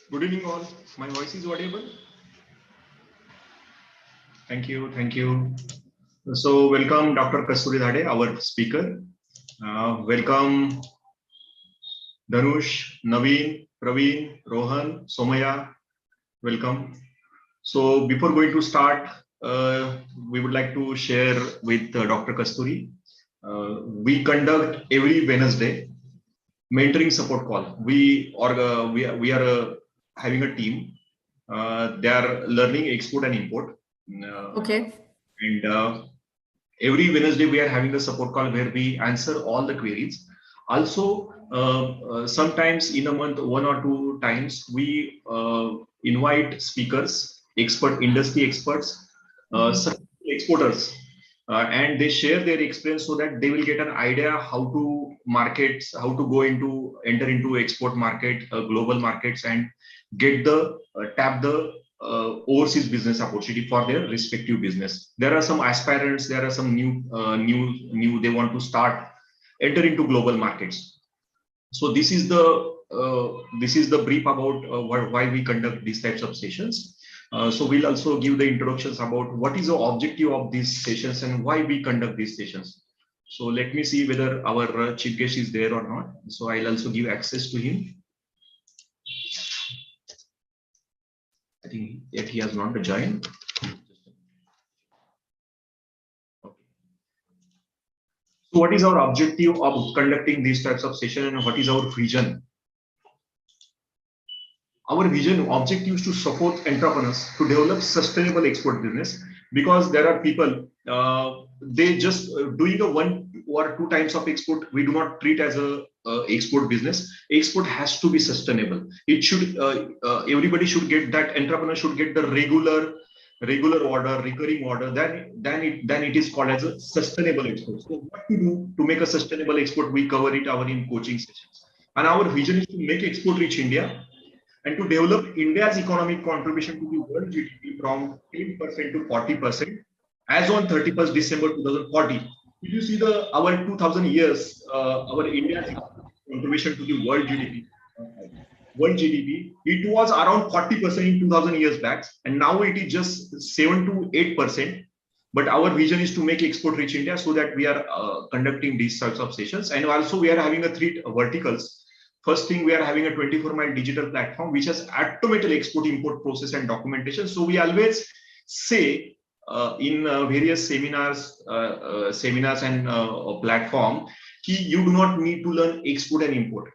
Good evening all. My voice is audible? Thank you. Thank you. So welcome Dr. Kasturi Dhade, our speaker. Welcome Dhanush, Naveen, Praveen, Rohan, Somaya. Welcome. So before going to start, we would like to share with Dr. Kasturi. We conduct every Wednesday mentoring support call. We are having a team. They are learning export and import. Okay. And every Wednesday we are having a support call where we answer all the queries. Also, sometimes in a month, 1 or 2 times, we invite speakers, industry experts, exporters, and they share their experience so that they will get an idea how to enter into export market, global markets, and get tap the overseas business opportunity for their respective business. There are some aspirants, there are some new they want to start enter into global markets. So this is the brief about why we conduct these types of sessions. So we'll also give the introductions about what is the objective of these sessions and why we conduct these sessions. So let me see whether our chief guest is there or not. So I'll also give access to him. I think yet he has not joined. Okay. So what is our objective of conducting these types of sessions and what is our vision? Our vision objective is to support entrepreneurs to develop sustainable export business, because there are people they just doing a 1 or 2 times of export. We do not treat as a export business. Export has to be sustainable. It should everybody should get that. Entrepreneur should get the regular order, recurring order. Then it is called as a sustainable export. So what to do to make a sustainable export? We cover it in coaching sessions. And our vision is to make export reach India and to develop India's economic contribution to the world GDP from 10% to 40% as on 31st December 2040. If you see our 2000 years, our India's contribution to the world GDP, it was around 40% in 2000 years back, and now it is just 7 to 8%. But our vision is to make export rich India, so that we are conducting these types of sessions. And also we are having a 3 verticals. First thing, we are having a 24-mile digital platform, which has automated export-import process and documentation. So we always say in various seminars and platform, you do not need to learn export and import.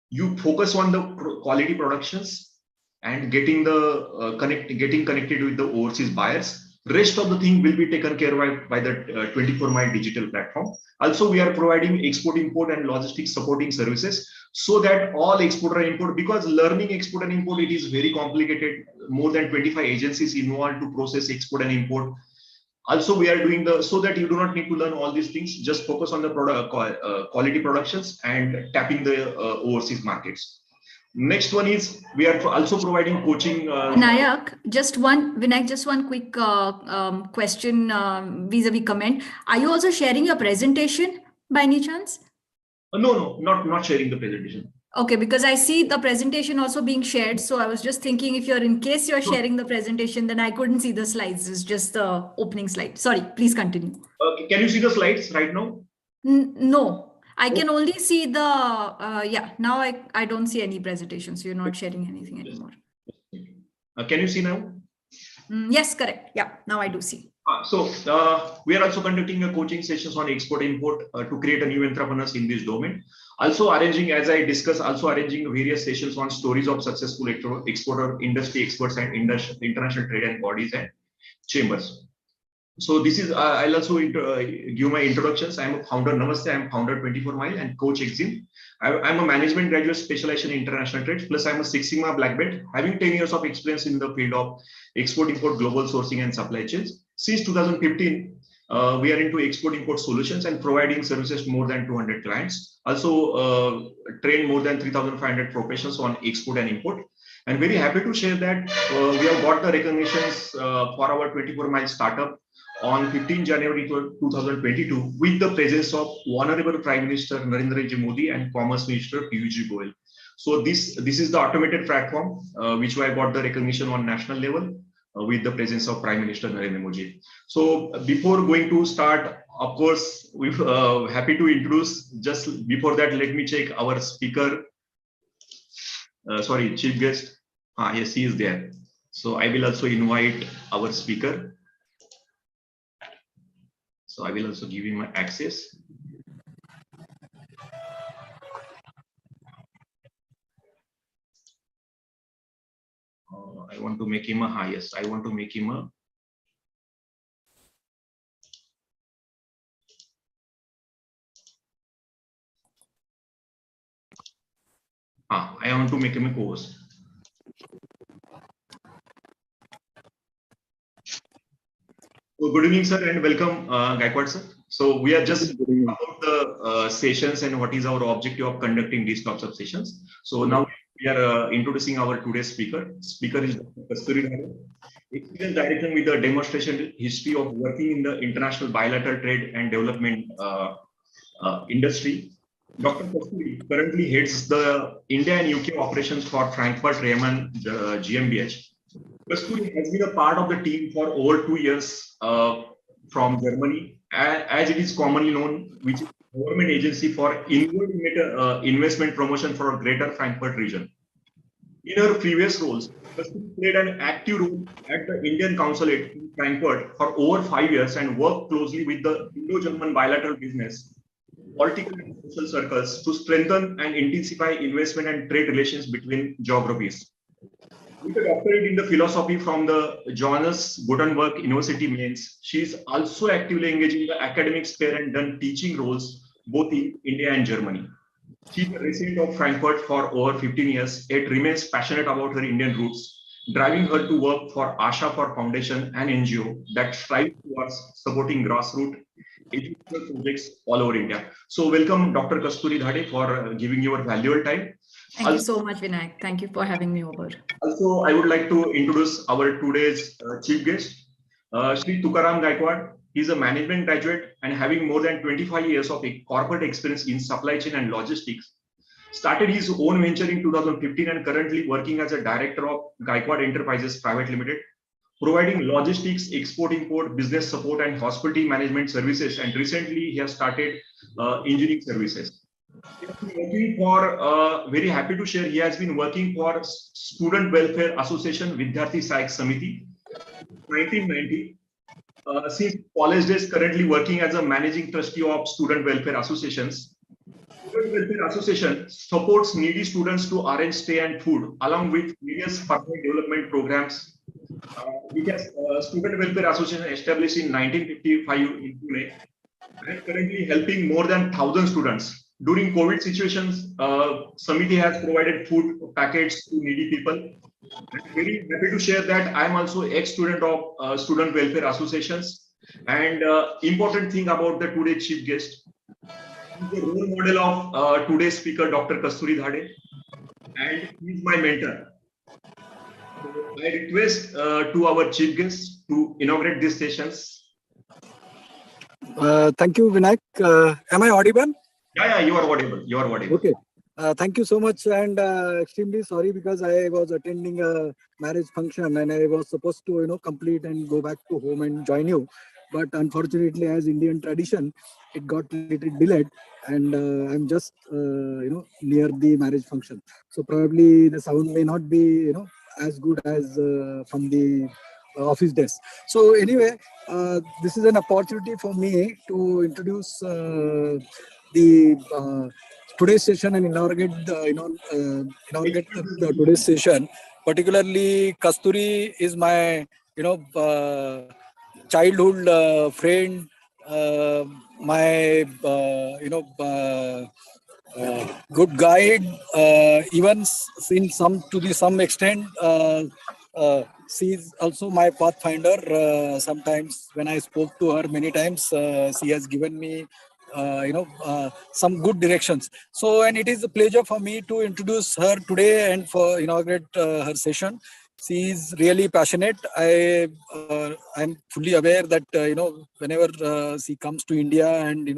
You focus on the quality productions and getting connected with the overseas buyers. Rest of the thing will be taken care of by the 24-mile digital platform. Also, we are providing export, import, and logistics supporting services, so that all export and import, because learning export and import, it is very complicated. More than 25 agencies involved to process export and import. Also, we are doing so that you do not need to learn all these things. Just focus on the quality productions and tapping the overseas markets. Next one is, we are also providing coaching. Vinayak, just one quick question vis-a-vis comment. Are you also sharing your presentation by any chance? No, not sharing the presentation. Okay, because I see the presentation also being shared. So I was just thinking, if in case you're sharing the presentation, then I couldn't see the slides. It's just the opening slide. Sorry, please continue. Can you see the slides right now? No. I can only see the, now I don't see any presentation, so you're not sharing anything anymore. Can you see now? Yes, correct. Yeah, now I do see. So we are also conducting a coaching sessions on export import to create a new entrepreneurs in this domain. Also arranging, as I discussed, arranging various sessions on stories of successful exporter, industry experts, and international trade and bodies and chambers. So this is, I'll also give my introductions. I'm a founder, Namaste, I'm founder 24-mile and coach Exim. I'm a management graduate specialization in international trade, plus I'm a Six Sigma black belt, having 10 years of experience in the field of export, import, global sourcing and supply chains. Since 2015, we are into export, import solutions and providing services to more than 200 clients. Also trained more than 3,500 professionals on export and import. And very happy to share that we have got the recognitions for our 24-mile startup on 15 January 2022 with the presence of Honorable Prime Minister Narendra Ji Modi and Commerce Minister Piyush Goyal. So this is the automated platform which I got the recognition on national level with the presence of Prime Minister Narendra Modi. So before going to start, of course, we're happy to introduce. Just before that, let me check our speaker. Chief guest. Yes, he is there. So I will also invite our speaker. So I will also give him access. I want to make him a highest. I want to make him a. I want to make him a co-host. So good evening, sir, and welcome, Gaikwad, sir. So we are just about the sessions and what is our objective of conducting these types of sessions. So now we are introducing our today's speaker. Speaker is Dr. Kasturi Dhade, experienced director with the demonstration history of working in the international bilateral trade and development industry. Dr. Kasturi currently heads the India and UK operations for Frankfurt Riemann GmbH. Kasturi has been a part of the team for over 2 years from Germany, as it is commonly known, which is a government agency for investment promotion for a greater Frankfurt region. In her previous roles, Kasturi played an active role at the Indian Consulate in Frankfurt for over 5 years and worked closely with the Indo-German bilateral business, political and social circles to strengthen and intensify investment and trade relations between geographies. With a doctorate in the philosophy from the Johannes Gutenberg University, Mainz, she is also actively engaged in the academic sphere and done teaching roles both in India and Germany. She is a resident of Frankfurt for over 15 years, yet remains passionate about her Indian roots, driving her to work for Asha for Foundation, an NGO that strives towards supporting grassroots educational projects all over India. So welcome, Dr. Kasturi Dhade, for giving your valuable time. Thank you so much, Vinayak. Thank you for having me over. Also, I would like to introduce our today's chief guest, Shri Tukaram Gaikwad. He is a management graduate and having more than 25 years of corporate experience in supply chain and logistics. Started his own venture in 2015 and currently working as a director of Gaikwad Enterprises Private Limited, providing logistics, export, import, business support, and hospitality management services. And recently, he has started engineering services. He has been working for, very happy to share, he has been working for Student Welfare Association Vidyarthi Sahayak Samiti, 1990. Since college days, currently working as a managing trustee of Student Welfare Associations. Student Welfare Association supports needy students to arrange stay and food, along with various personal development programs. It has Student Welfare Association established in 1955 in Pune, and currently helping more than 1,000 students. During COVID situations, Samiti has provided food packets to needy people. I'm very happy to share that I am also ex-student of Student Welfare Associations. And important thing about the today's chief guest, the role model of today's speaker, Dr. Kasturi Dhade, and he is my mentor. So I request to our chief guest to inaugurate these sessions. Thank you, Vinayak. Am I audible? Yeah, you are audible. You are audible. Okay. Thank you so much, and extremely sorry because I was attending a marriage function and I was supposed to, complete and go back to home and join you. But unfortunately, as Indian tradition, it got little delayed, and I'm just, near the marriage function. So probably the sound may not be, as good as from the office desk. So anyway, this is an opportunity for me to introduce the today's session and inaugurate the today's session. Particularly, Kasturi is my childhood friend, my good guide, even in some extent. She is also my pathfinder. Sometimes when I spoke to her many times, she has given me some good directions. So, and it is a pleasure for me to introduce her today and for inaugurate her session. She is really passionate. I'm fully aware that whenever she comes to India and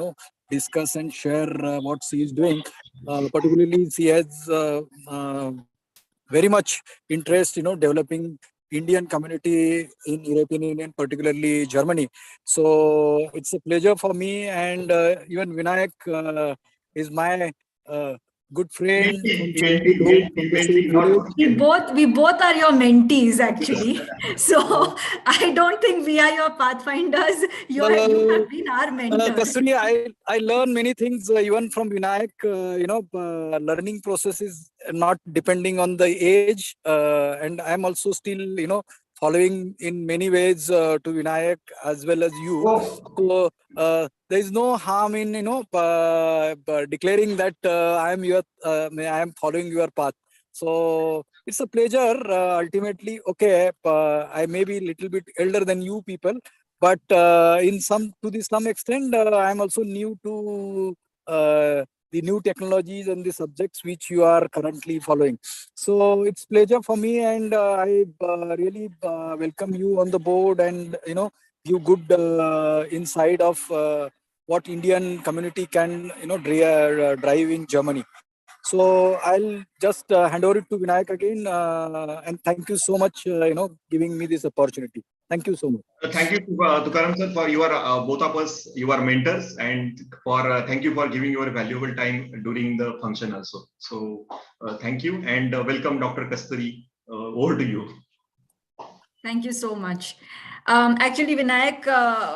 discuss and share what she is doing, particularly she has very much interest developing Indian community in European Union, particularly Germany. So it's a pleasure for me, and even Vinayak is my good friend. We both are your mentees actually. So I don't think we are your pathfinders. You have been our mentor. Kasturi, I learn many things even from Vinayak. Learning process is not depending on the age, and I'm also still following in many ways to Vinayak as well as you. So there is no harm in declaring that I am following your path. So it's a pleasure. Ultimately, okay, I may be a little bit elder than you people, but to some extent, I am also new to the new technologies and the subjects which you are currently following. So it's pleasure for me, and I really welcome you on the board, and give good insight of what Indian community can drive in Germany. So I'll just hand over it to Vinayak again, and thank you so much giving me this opportunity. Thank you so much. Thank you, Tukaram sir, for your both of us, your mentors, and for thank you for giving your valuable time during the function also. So thank you, and welcome, Dr. Kasturi. Over to you. Thank you so much. Actually, Vinayak,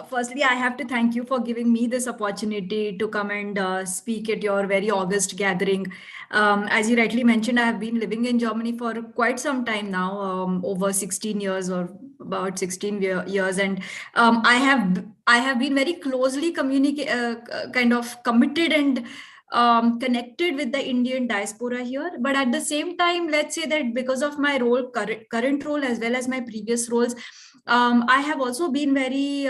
firstly, I have to thank you for giving me this opportunity to come and speak at your very august gathering. As you rightly mentioned, I have been living in Germany for quite some time now, over 16 years or about 16 years. And I have been very closely kind of committed and connected with the Indian diaspora here. But at the same time, let's say that because of my role, current role, as well as my previous roles, I have also been very,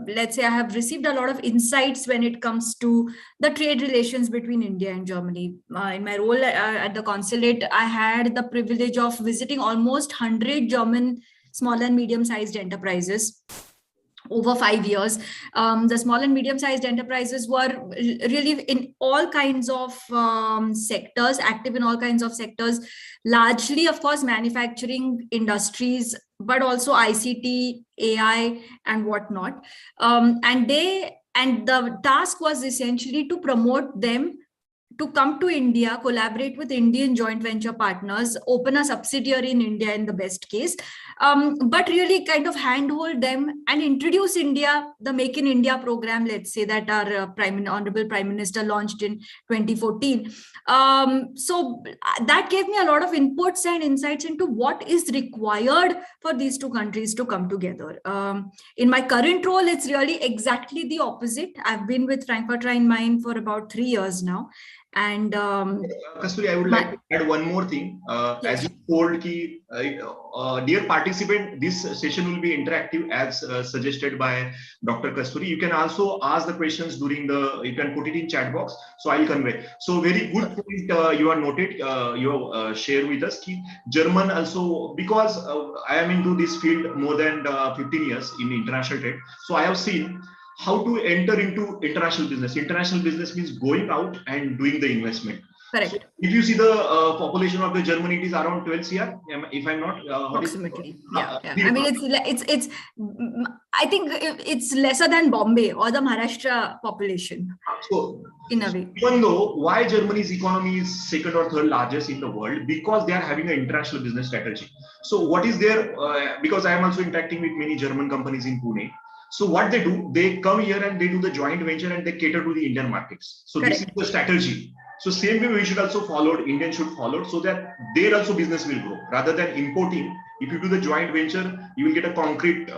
let's say I have received a lot of insights when it comes to the trade relations between India and Germany. In my role at the consulate, I had the privilege of visiting almost 100 German small and medium-sized enterprises over 5 years. The small and medium-sized enterprises were really in all kinds of sectors, active in all kinds of sectors, largely, of course, manufacturing industries, but also ICT, AI, and whatnot. And the task was essentially to promote them to come to India, collaborate with Indian joint venture partners, open a subsidiary in India in the best case, but really kind of handhold them and introduce India, the Make in India program, let's say, that our Honorable Prime Minister launched in 2014. So that gave me a lot of inputs and insights into what is required for these two countries to come together. In my current role, it's really exactly the opposite. I've been with Frankfurt Rhein-Main for about 3 years now. And Kasturi, I would like to add one more thing. Yes. As you told, dear participant, this session will be interactive as suggested by Dr. Kasturi. You can also ask the questions during you can put it in chat box. So I'll convey. So very good point you are noted, you have shared with us. German also, because I am into this field more than 15 years in international trade. So I have seen how to enter into international business. International business means going out and doing the investment. Correct. So if you see the population of the Germany, it is around 12 CR. If I'm not, approximately. Yeah. I mean, it's. I think it's lesser than Bombay or the Maharashtra population. So in a way, even though why Germany's economy is second or third largest in the world, because they are having an international business strategy. So what is their? Because I am also interacting with many German companies in Pune. So what they do, they come here and they do the joint venture and they cater to the Indian markets. So Correct. This is the strategy. So same way we should also follow, Indian should follow, so that their also business will grow. Rather than importing, if you do the joint venture, you will get a concrete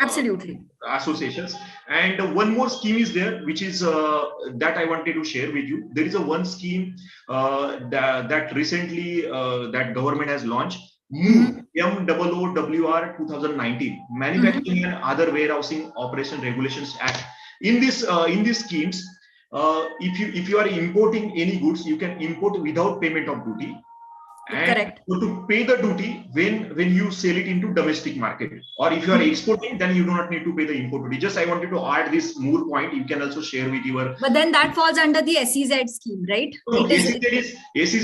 absolutely associations. And one more scheme is there, which is that I wanted to share with you. There is a one scheme that recently that government has launched. MOOWR 2019, Manufacturing and Other Warehousing Operation Regulations Act. In these schemes, if you are importing any goods, you can import without payment of duty. And Correct. to pay the duty when you sell it into domestic market, or if you are exporting, then you do not need to pay the import duty. Just I wanted to add this more point. You can also share with your. But then that falls under the SEZ scheme, right? No, SEZ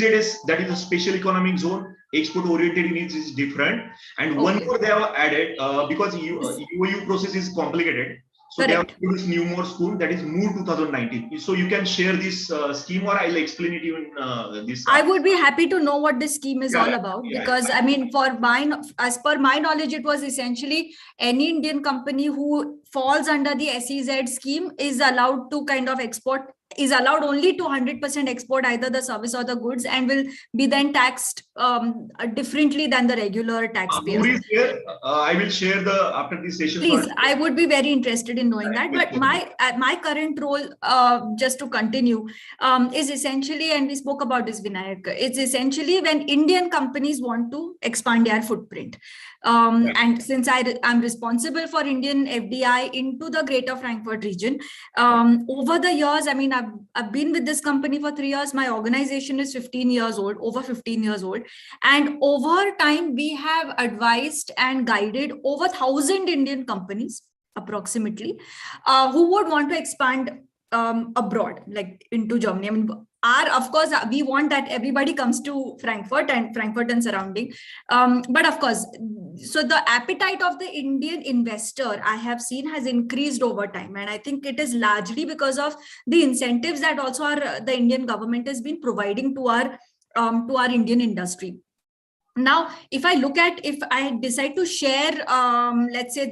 is that is a special economic zone. Export oriented needs is different. And one more they have added because EU process is complicated. So Correct. They have introduced new more school, that is MOOW 2019. So you can share this scheme, or I'll explain it in this. I would be happy to know what this scheme is all about, because I mean, as per my knowledge, it was essentially any Indian company who falls under the SEZ scheme is allowed to kind of export, is allowed only to 100% export either the service or the goods, and will be then taxed differently than the regular taxpayers. I will share after this session. Please, I would be very interested in knowing that. But my current role, just to continue, is essentially, and we spoke about this, Vinayak, it's essentially when Indian companies want to expand their footprint. And since I'm responsible for Indian FDI into the Greater Frankfurt region, over the years, I mean, I've been with this company for 3 years. My organization is 15 years old, over 15 years old. And over time, we have advised and guided over 1,000 Indian companies, approximately, who would want to expand abroad, like into Germany. I mean, of course, we want that everybody comes to Frankfurt and surrounding. But of course, so the appetite of the Indian investor I have seen has increased over time. And I think it is largely because of the incentives that also the Indian government has been providing to our Indian industry. Now, if I decide to share, let's say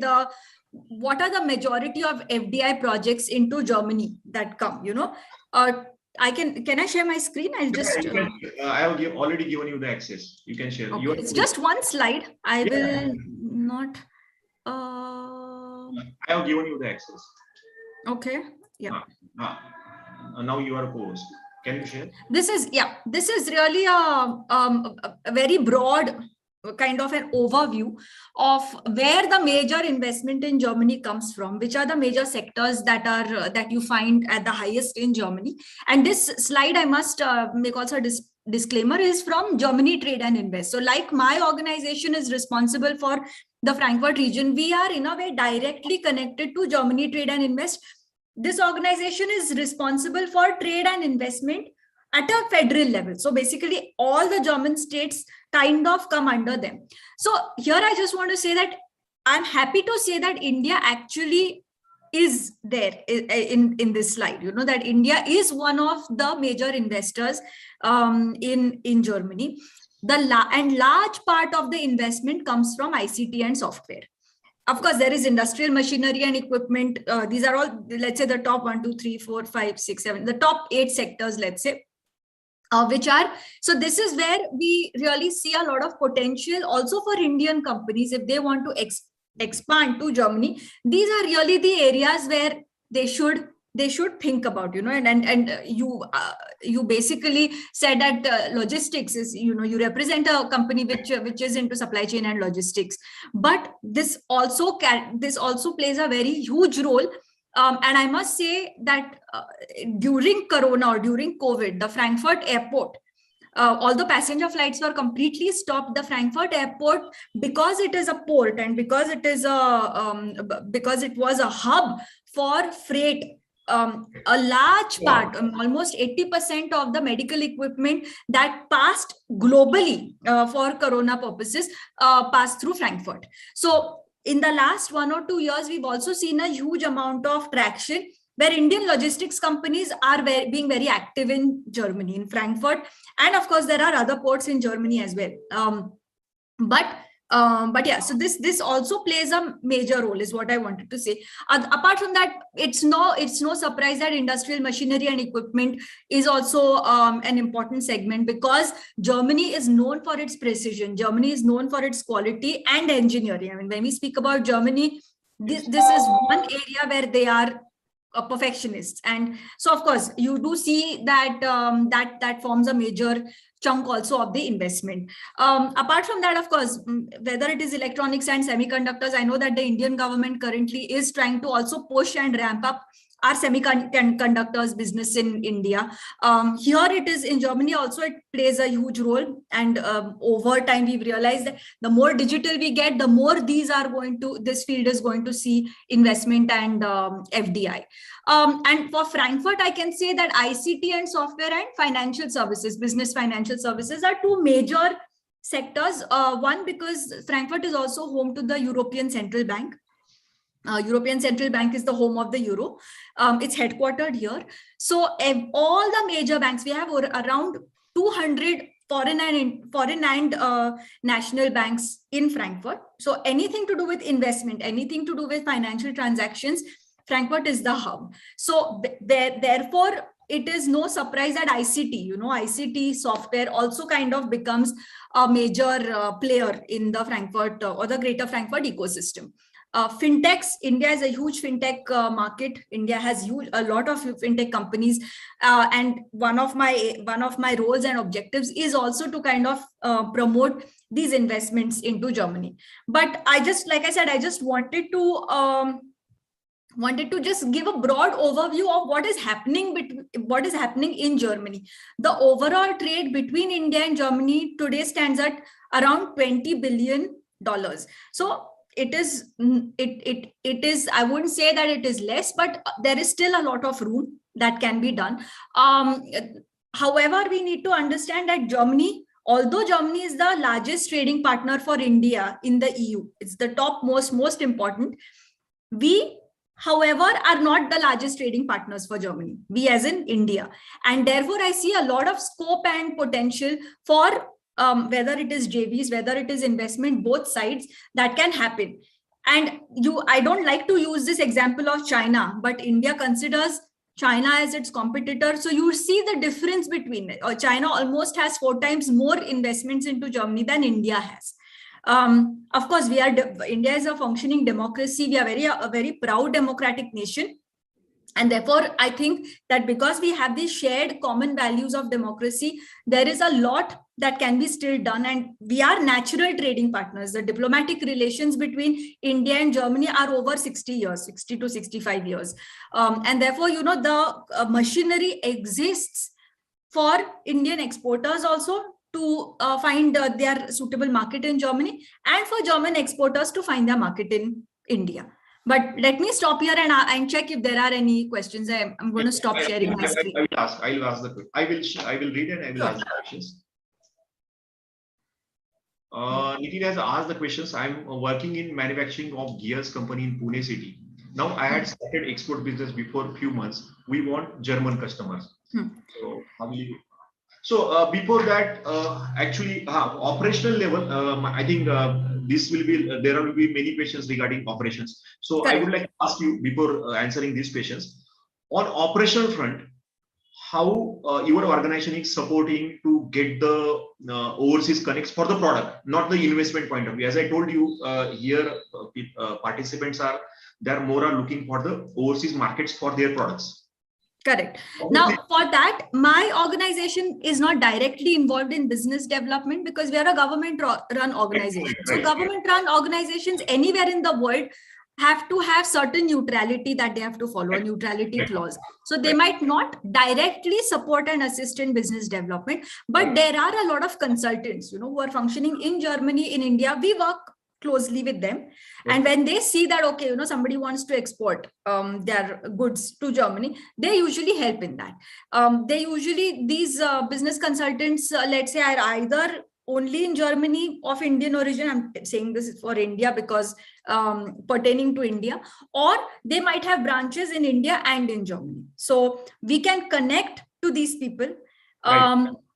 what are the majority of FDI projects into Germany that come, can I share my screen? I'll just. I have already given you the access. You can share. Okay. It's just one slide. I will not. I have given you the access. Okay. Yeah. now you are a co-host. Can you share? This is really a very broad kind of an overview of where the major investment in Germany comes from, which are the major sectors that you find at the highest in Germany. And this slide, I must make also a disclaimer, is from Germany Trade and Invest. So like my organization is responsible for the Frankfurt region, we are in a way directly connected to Germany Trade and Invest. This organization is responsible for trade and investment at a federal level. So basically all the German states kind of come under them. So here I just want to say that I'm happy to say that India actually is there in this slide, that India is one of the major investors in Germany. And large part of the investment comes from ICT and software. Of course, there is industrial machinery and equipment. These are all, let's say, the top 1, 2, 3, 4, 5, 6, 7, the top 8 sectors, let's say, which are, so this is where we really see a lot of potential also for Indian companies if they want to expand to Germany. These are really the areas where they should think about, and you basically said that logistics is, you represent a company which is into supply chain and logistics, but this also plays a very huge role. And I must say that during Corona or during COVID, the Frankfurt airport, although passenger flights were completely stopped, the Frankfurt airport, because it is a port and because it was a hub for freight, a large part, almost 80% of the medical equipment that passed globally for Corona purposes passed through Frankfurt. So in the last 1 or 2 years, we've also seen a huge amount of traction where Indian logistics companies are being very active in Germany, in Frankfurt. And of course, there are other ports in Germany as well. But yeah, so this also plays a major role, is what I wanted to say. Apart from that, it's no surprise that industrial machinery and equipment is also an important segment, because Germany is known for its precision. Germany is known for its quality and engineering. I mean, when we speak about Germany, this is one area where they are perfectionists. And so, of course, you do see that that forms a major chunk also of the investment. Apart from that, of course, whether it is electronics and semiconductors, I know that the Indian government currently is trying to also push and ramp up our semiconductors business in India. Here it is in Germany also, it plays a huge role. And over time, we've realized that the more digital we get, the more this field is going to see investment and FDI. And for Frankfurt, I can say that ICT and software and financial services, business financial services, are two major sectors. One, because Frankfurt is also home to the European Central Bank. European Central Bank is the home of the euro. It's headquartered here. So all the major banks, we have around 200 foreign and national banks in Frankfurt. So anything to do with investment, anything to do with financial transactions, Frankfurt is the hub. So therefore, it is no surprise that ICT software also kind of becomes a major player in the Frankfurt or the greater Frankfurt ecosystem. Fintechs, India is a huge fintech market. India has a lot of fintech companies, and one of my roles and objectives is also to kind of promote these investments into Germany. But I just wanted to just give a broad overview of what is happening in Germany. The overall trade between India and Germany today stands at around $20 billion. So it is, I wouldn't say that it is less, but there is still a lot of room that can be done. However, we need to understand that Germany, although Germany is the largest trading partner for India in the EU, it's the top most important. We, however, are not the largest trading partners for Germany, we as in India. And therefore, I see a lot of scope and potential for whether it is JVs, whether it is investment, both sides, that can happen. And I don't like to use this example of China, but India considers China as its competitor. So you see the difference between it. China almost has 4 times more investments into Germany than India has. Of course, India is a functioning democracy. We are a very proud democratic nation. And therefore, I think that because we have these shared common values of democracy, there is a lot that can be still done. And we are natural trading partners. The diplomatic relations between India and Germany are over 60 years, 60 to 65 years. And therefore, the machinery exists for Indian exporters also to find their suitable market in Germany, and for German exporters to find their market in India. But let me stop here and check if there are any questions. I'm going to stop sharing my screen. I will ask the I will read and I will ask the questions. Nitin has asked the questions. I'm working in manufacturing of gears company in Pune city. Now I had started export business before a few months. We want German customers. So how will you? So before that, actually, operational level, I think this will be, there will be many questions regarding operations. So I would like to ask you before answering these questions, on operational front, how your organization is supporting to get the overseas connects for the product, not the investment point of view. As I told you, here participants are, they're more looking for the overseas markets for their products. Correct. Now, for that, my organization is not directly involved in business development because we are a government-run organization. So government-run organizations anywhere in the world have to have certain neutrality that they have to follow, a neutrality clause. So they might not directly support and assist in business development, but there are a lot of consultants, who are functioning in Germany, in India. We work closely with them, and when they see that, okay, somebody wants to export their goods to Germany, they usually help in that. These business consultants, let's say, are either only in Germany of Indian origin. I'm saying this is for India because pertaining to India, or they might have branches in India and in Germany. So we can connect to these people.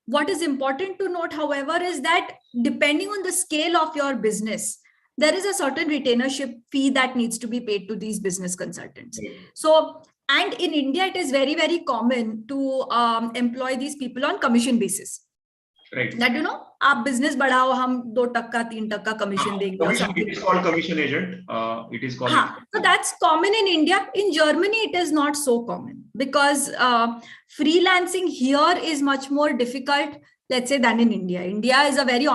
What is important to note, however, is that depending on the scale of your business, there is a certain retainership fee that needs to be paid to these business consultants. So, and in India, it is very, very common to employ these people on commission basis. Right. That, आप business बढ़ाओ, हम 2%, 3% commission देंगे or something. It is called commission agent. It is called. So that's common in India. In Germany, it is not so common because freelancing here is much more difficult, let's say, than in India. India is a very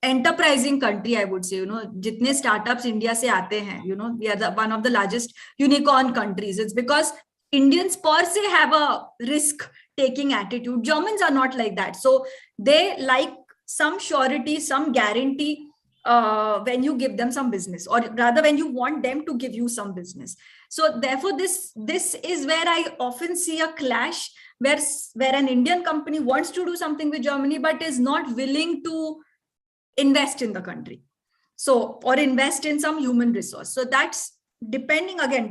enterprising country, I would say. Jitne startups India se aate hain, we are one of the largest unicorn countries. It's because Indians per se have a risk-taking attitude. Germans are not like that. So they like some surety, some guarantee when you give them some business, or rather when you want them to give you some business. So therefore, this is where I often see a clash where an Indian company wants to do something with Germany, but is not willing to invest in the country. So, or invest in some human resource. So that's depending on the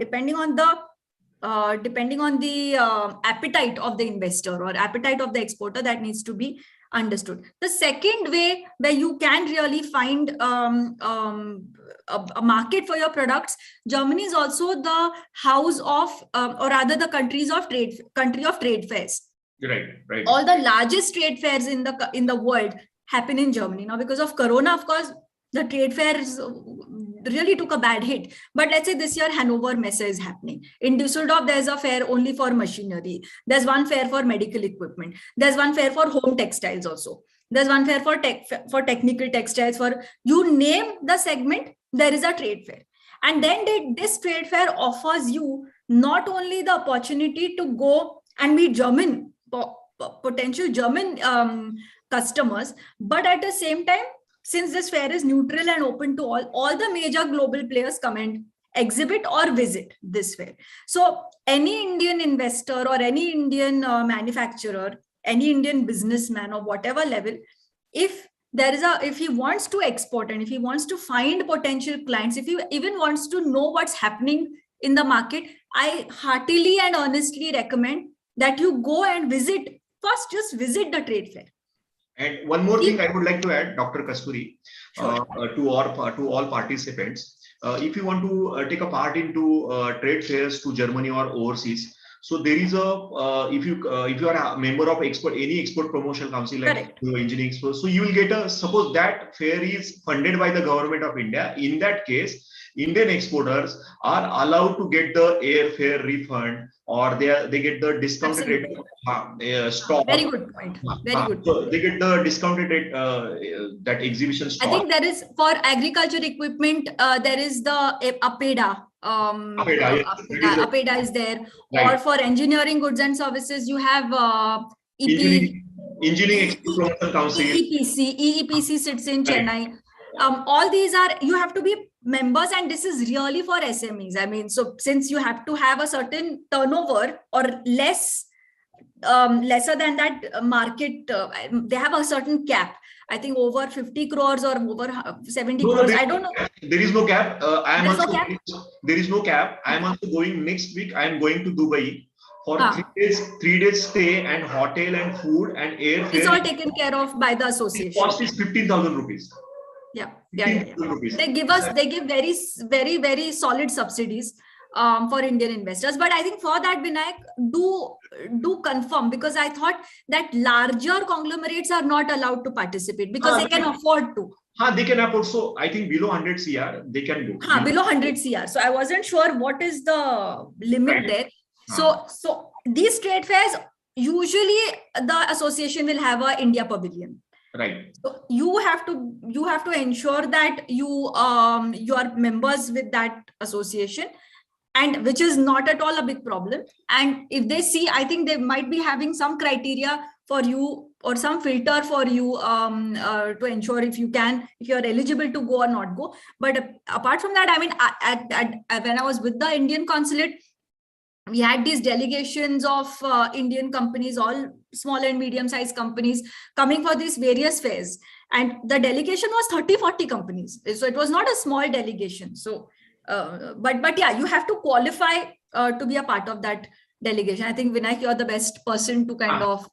appetite of the investor or appetite of the exporter, that needs to be understood. The second way where you can really find a market for your products, Germany is also the house of, or rather the country of trade fairs. Right. All the largest trade fairs in the world happen in Germany. Now, because of Corona, of course, the trade fairs really took a bad hit. But let's say this year, Hanover Messe is happening. In Düsseldorf, there's a fair only for machinery. There's one fair for medical equipment. There's one fair for home textiles also. There's one fair for technical textiles. For you name the segment, there is a trade fair. And then this trade fair offers you not only the opportunity to go and meet potential German customers, but at the same time, since this fair is neutral and open to all the major global players come and exhibit or visit this fair. So any Indian investor or any Indian manufacturer, any Indian businessman or whatever level, if he wants to export and if he wants to find potential clients, if he even wants to know what's happening in the market, I heartily and honestly recommend that you go and just visit the trade fair. And one more thing I would like to add, Dr. Kasturi, to all participants. If you want to take a part into trade fairs to Germany or overseas, So there is a if you are a member of any export promotion council like engineering expo, so you will get a, suppose that fair is funded by the government of India. In that case, Indian exporters are allowed to get the airfare refund, or they get the discounted rate stock. Very good point. Very good. So they get the discounted rate that exhibition stock. I think there is, for agriculture equipment, there is the APEDA. APEDA is there. Right. Or for engineering goods and services, you have Engineering Export Promotion Council. EEPC sits in Chennai. All these are, you have to be members, and this is really for SMEs. I mean, so since you have to have a certain turnover or lesser than that market, they have a certain cap. I think over 50 crores or over 70 crores. I don't know. There is no cap. There is no cap. I am also going next week. I am going to Dubai for 3 days stay and hotel and food and airfare. It's all taken care of by the association. The cost is 15,000 rupees. Yeah. They give very, very solid subsidies for Indian investors. But I think for that, Vinayak, do confirm, because I thought that larger conglomerates are not allowed to participate because they can afford to. They can afford. So I think below 100 CR, they can go. Below 100 CR. So I wasn't sure what is the limit there. So these trade fairs, usually the association will have a India pavilion. Right. So you have to ensure that you are members with that association, and which is not at all a big problem. And if they see, I think they might be having some criteria for you or some filter for you to ensure if you're eligible to go or not go. But apart from that, I mean, when I was with the Indian consulate, we had these delegations of Indian companies, all small and medium-sized companies, coming for these various fairs. And the delegation was 30-40 companies. So it was not a small delegation. So, but yeah, you have to qualify to be a part of that delegation. I think, Vinayak, you're the best person to kind of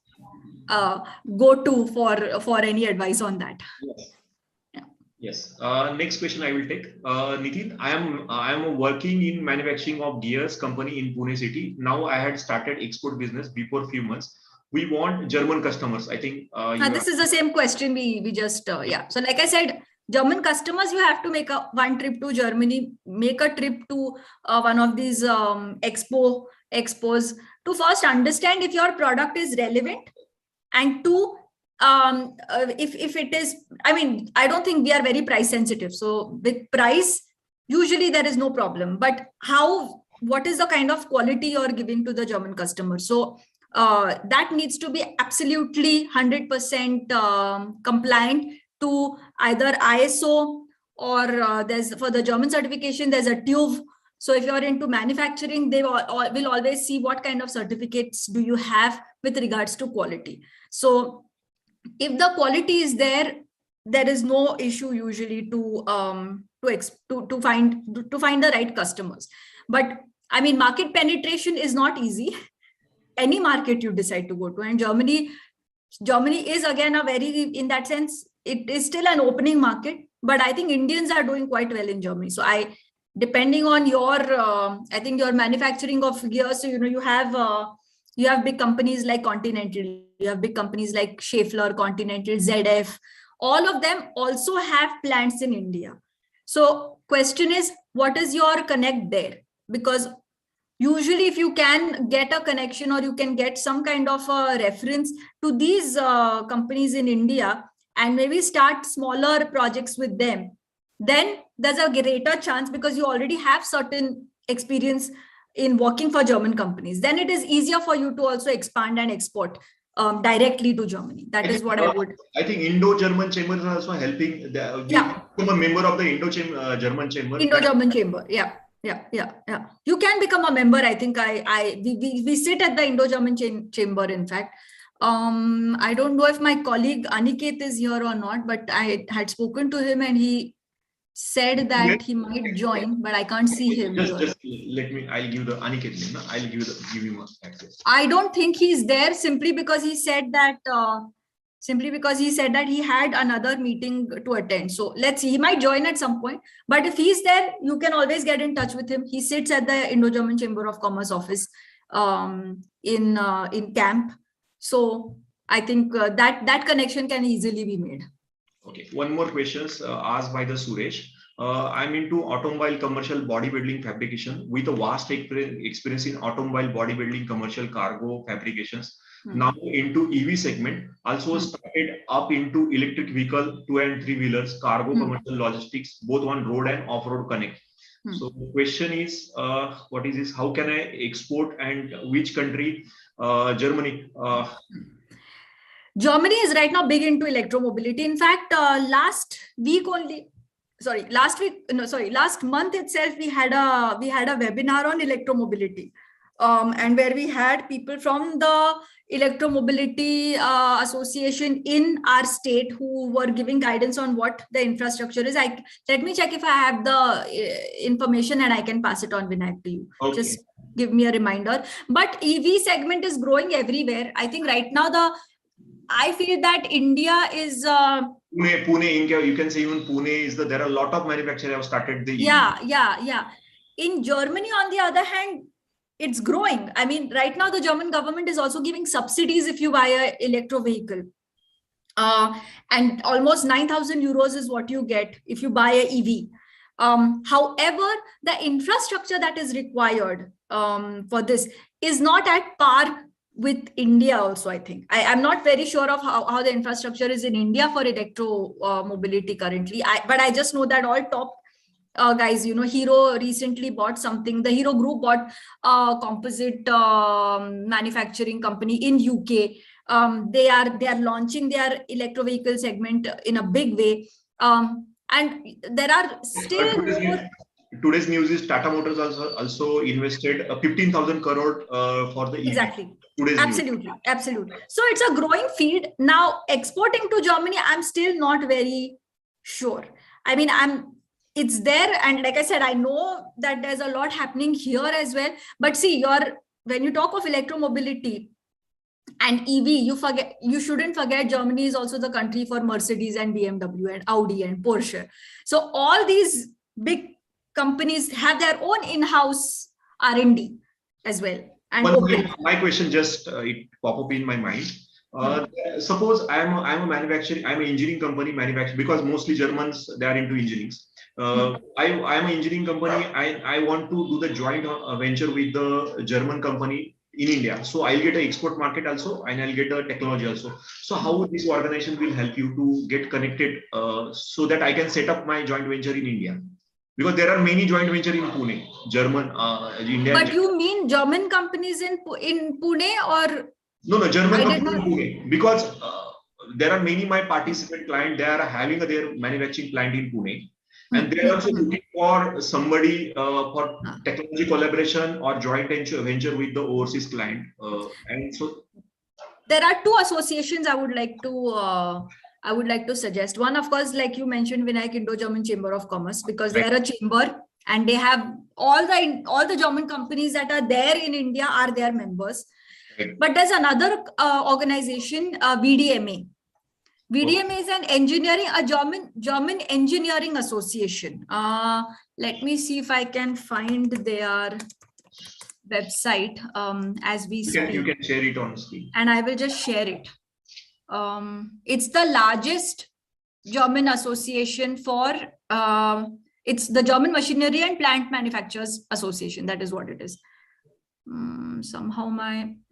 go to for any advice on that. Yes. Yes. Next question I will take. Nitin, I am working in manufacturing of gears company in Pune city. Now I had started export business before a few months. We want German customers. I think this is the same question we just So like I said, German customers, you have to make one trip to Germany, make a trip to one of these expos to first understand if your product is relevant, and two, if it is, I mean, I don't think we are very price sensitive. So with price, usually there is no problem. But what is the kind of quality you're giving to the German customer? So that needs to be absolutely 100% compliant to either ISO or there's, for the German certification, there's a TÜV. So if you're into manufacturing, they will always see what kind of certificates do you have with regards to quality. So if the quality is there, there is no issue usually to find the right customers. But I mean, market penetration is not easy. Any market you decide to go to, and Germany is again a very, in that sense, it is still an opening market. But I think Indians are doing quite well in Germany. So depending on your, I think your manufacturing of gears, so you have big companies like Continental, you have big companies like Schaeffler, Continental, ZF. All of them also have plants in India. So question is, what is your connect there? Because usually if you can get a connection or you can get some kind of a reference to these companies in India and maybe start smaller projects with them, then there's a greater chance, because you already have certain experience in working for German companies. Then it is easier for you to also expand and export directly to Germany. That is what I would. I think Indo-German Chamber is also helping. I'm a member of the Indo-German Chamber. Indo-German Chamber, yeah. You can become a member. I think we sit at the Indo-German Chamber, in fact. I don't know if my colleague Aniket is here or not, but I had spoken to him and he said that he might join, but I can't see him. Just let me, I'll give the Aniket name. I'll give him access. I don't think he's there simply because he said that he had another meeting to attend. So let's see, he might join at some point, but if he's there, you can always get in touch with him. He sits at the Indo-German Chamber of Commerce office. in camp. So I think that connection can easily be made. Okay, one more questions asked by the Suresh. I'm into automobile commercial bodybuilding fabrication with a vast experience in automobile bodybuilding commercial cargo fabrications. Now into EV segment, also started up into electric vehicle, 2 and 3 wheelers, cargo commercial logistics, both on road and off-road connect. So the question is, what is this? How can I export and which country? Germany. Germany is right now big into electromobility. In fact, last month itself, we had a webinar on electromobility, and where we had people from the electromobility association in our state who were giving guidance on what the infrastructure is. Let me check if I have the information and I can pass it on, Vinayak, to you. Okay. Just give me a reminder. But EV segment is growing everywhere. I think right now I feel that India is Pune, India, you can say even Pune is there are a lot of manufacturers have started the EV. Yeah. In Germany, on the other hand, it's growing. I mean, right now the German government is also giving subsidies if you buy an electro vehicle. And almost 9,000 euros is what you get if you buy an EV. However, the infrastructure that is required for this is not at par with India also, I think. I'm not very sure of how the infrastructure is in India for electro mobility currently. But I just know that all top guys, Hero recently bought something. The Hero Group bought a composite manufacturing company in UK. They are launching their electro vehicle segment in a big way. And there are still more. Today's news is Tata Motors also invested 15,000 crore for the EV. Exactly. Absolutely. So it's a growing field. Now, exporting to Germany, I'm still not very sure. I mean, it's there. And like I said, I know that there's a lot happening here as well. But see, when you talk of electromobility and EV, you shouldn't forget Germany is also the country for Mercedes and BMW and Audi and Porsche. So all these big companies have their own in-house R&D as well. And my question just it pop up in my mind. Suppose I'm an engineering company manufacturing, because mostly Germans, they are into engineering. I'm an engineering company. I want to do the joint venture with the German company in India. So I'll get an export market also, and I'll get a technology also. So how this organization will help you to get connected so that I can set up my joint venture in India? Because there are many joint venture in Pune, German, India. But you mean German companies in Pune or? No, German companies in Pune. Because there are many my participant clients, they are having their manufacturing plant in Pune. And they are also looking for somebody for technology collaboration or joint venture with the overseas client. And so there are two associations I would like to suggest. One, of course, like you mentioned, Vinayak, Indo-German Chamber of Commerce, because they are a chamber and they have all the German companies that are there in India are their members. Right. But there's another organization, VDMA. VDMA is a German engineering association. Let me see if I can find their website as we speak. You can share it on screen. And I will just share it. It's the largest German association for, it's the German Machinery and Plant Manufacturers Association. That is what it is.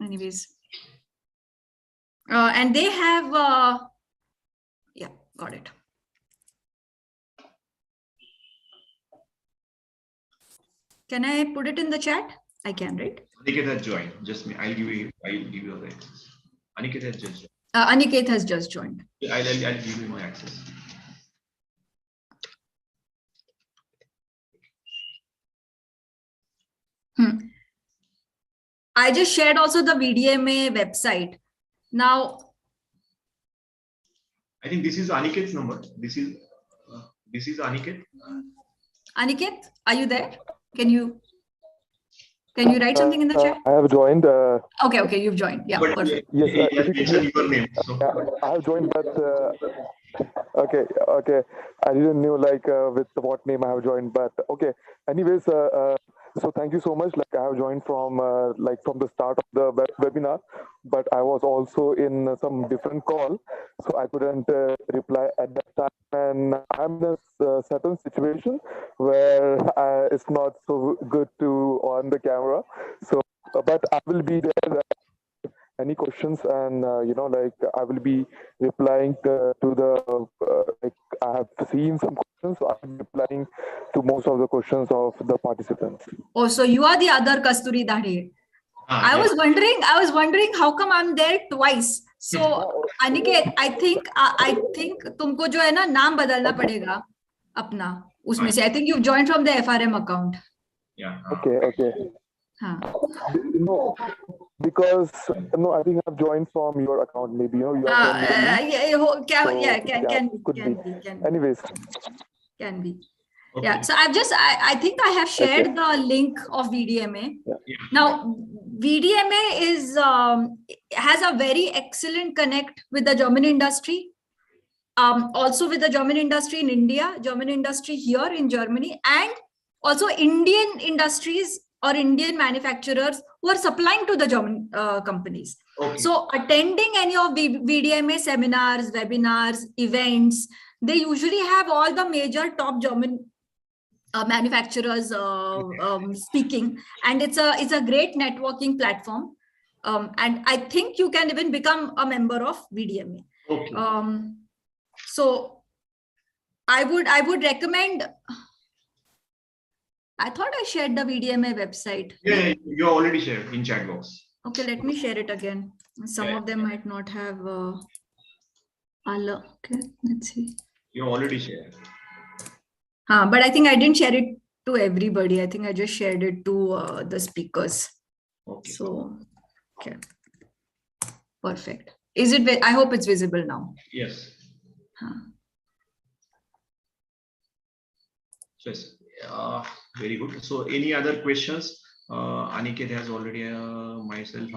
Anyways. And they have, yeah, got it. Can I put it in the chat? I can, right? Aniket has joined. Just me. I'll give you the access. Aniket has just joined. Aniket has just joined. I'll give you my access. I just shared also the VDMA website. Now, I think this is Aniket's number. This is Aniket. Aniket, are you there? Can you write something in the chat? I have joined. Okay, you've joined. Yeah, but perfect. Yes, your name. So. I have joined, but okay. I didn't know with what name I have joined, but okay. Anyways, So thank you so much. Like I have joined from from the start of the webinar, but I was also in some different call, so I couldn't reply at that time. And I'm in a certain situation where it's not so good to on the camera. So, but I will be there. Any questions, and I will be replying to the I have seen some questions, so I'm replying to most of the questions of the participants. Oh, so you are the other Kasturi Dade. I was wondering how come I'm there twice. So Aniket, I think तुमको जो है ना नाम बदलना पड़ेगा अपना उसमें से. I think you've joined from the FRM account. Yeah. Okay. हाँ. No, because I think I've joined from your account. Maybe you are from can be. Anyways, can be. Okay. Yeah, so I think I have shared the link of VDMA. Yeah. Now, VDMA has a very excellent connect with the German industry, also with the German industry in India, German industry here in Germany, and also Indian industries or Indian manufacturers who are supplying to the German companies. Okay. So attending any of the VDMA seminars, webinars, events, they usually have all the major top German manufacturers speaking, and it's a great networking platform, and I think you can even become a member of VDMA. Okay. So I would recommend. I thought I shared the VDMA website. Yeah, you already shared in chat box. Okay, let me share it again. Some of them might not have okay, let's see. You already shared. But I think I didn't share it to everybody. I think I just shared it to the speakers. Okay. So, okay. Perfect. Is it? I hope it's visible now. Yes. Yes. Very good. So, any other questions? Aniket has already myself.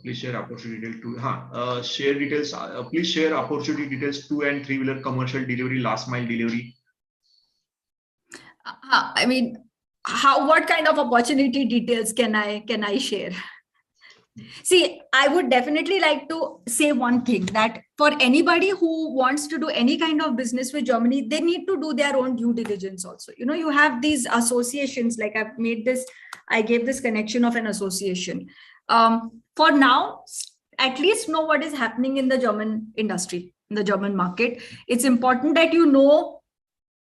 Please share opportunity detail to. Share details. Please share opportunity details 2 and 3 wheeler commercial delivery, last mile delivery. I mean, what kind of opportunity details can I share? See, I would definitely like to say one thing, that for anybody who wants to do any kind of business with Germany, they need to do their own due diligence also. You have these associations, like I gave this connection of an association. For now, at least know what is happening in the German industry, in the German market. It's important that you know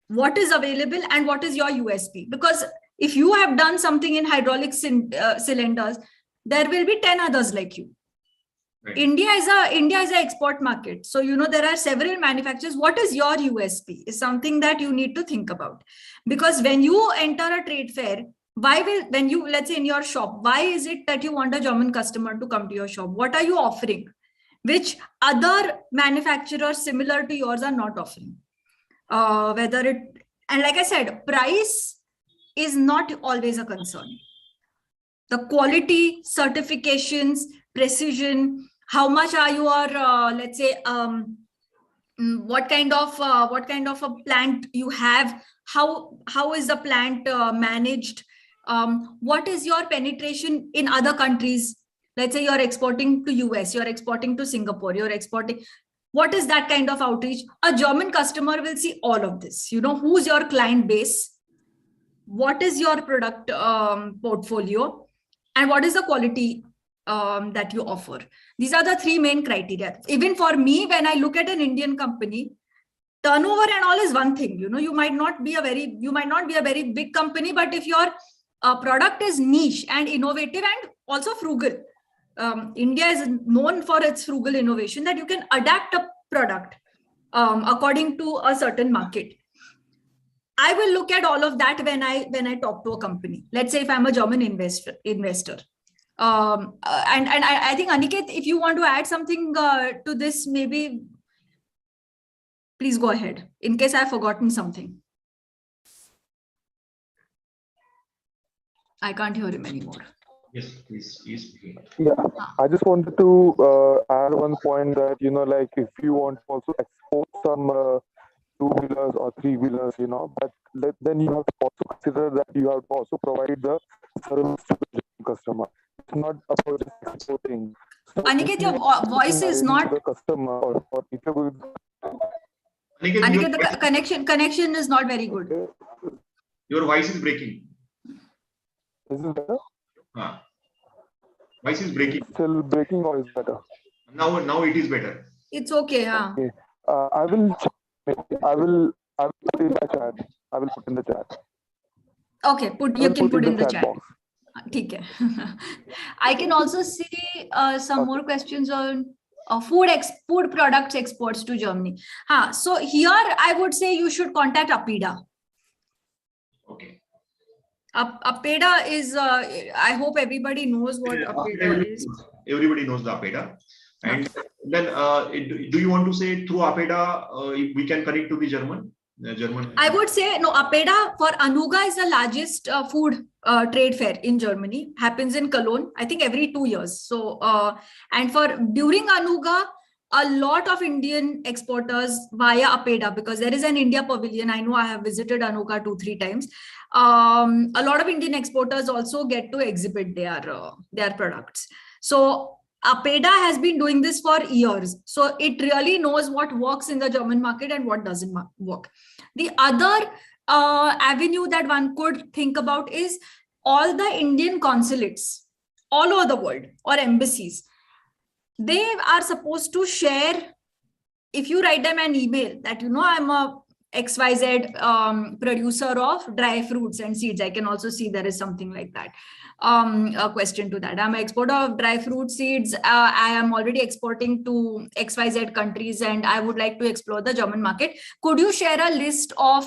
what is available and what is your USP, because if you have done something in hydraulic cylinders, there will be 10 others like you. Right. India is an export market, so there are several manufacturers. What is your USP is something that you need to think about, because when you enter a trade fair, let's say in your shop, why is it that you want a German customer to come to your shop? What are you offering which other manufacturers similar to yours are not offering? And like I said, price is not always a concern. The quality, certifications, precision, how much are your, let's say, what kind of a plant you have, how is the plant managed, what is your penetration in other countries? Let's say you're exporting to US, you're exporting to Singapore, you're exporting. What is that kind of outreach? A German customer will see all of this. Who's your client base? What is your product portfolio? And what is the quality that you offer? These are the 3 main criteria. Even for me, when I look at an Indian company, turnover and all is one thing. You might not be a very big company, but if your product is niche and innovative and also frugal, India is known for its frugal innovation, that you can adapt a product according to a certain market. I will look at all of that when I talk to a company. Let's say if I'm a German investor. And I think, Aniket, if you want to add something to this, maybe please go ahead, in case I've forgotten something. I can't hear him anymore. Yes, please. Yeah, I just wanted to add one point that, if you want to also export some 2-wheelers or 3-wheelers, but then you have to also consider that you have to also provide the service to the customer. It's not about just exporting. So Aniket, your voice is not. The customer, or if you Aniket, the connection is not very good. Your voice is breaking. Is it better? Voice is breaking. It's still breaking, or is it better? Now it is better. It's okay, huh? Okay. I will put in the chat. I will put in the chat. Okay, you can put in the chat. Box. Okay. I can also see some more questions on food products exports to Germany. So here I would say you should contact APEDA. Okay. APEDA is, I hope everybody knows what APEDA is. Everybody knows the APEDA. And then do you want to say through APEDA we can connect to the German? I would say no. APEDA for Anuga is the largest food trade fair in Germany. Happens in Cologne, I think every 2 years. So and during Anuga, a lot of Indian exporters via APEDA, because there is an India pavilion. I know I have visited Anuga 2-3 times. A lot of Indian exporters also get to exhibit their products. So APEDA has been doing this for years. So it really knows what works in the German market and what doesn't work. The other avenue that one could think about is all the Indian consulates all over the world or embassies. They are supposed to share, if you write them an email that, I'm a XYZ producer of dry fruits and seeds. I can also see there is something like that. A question to that. I'm an exporter of dry fruit seeds. I am already exporting to XYZ countries and I would like to explore the German market. Could you share a list of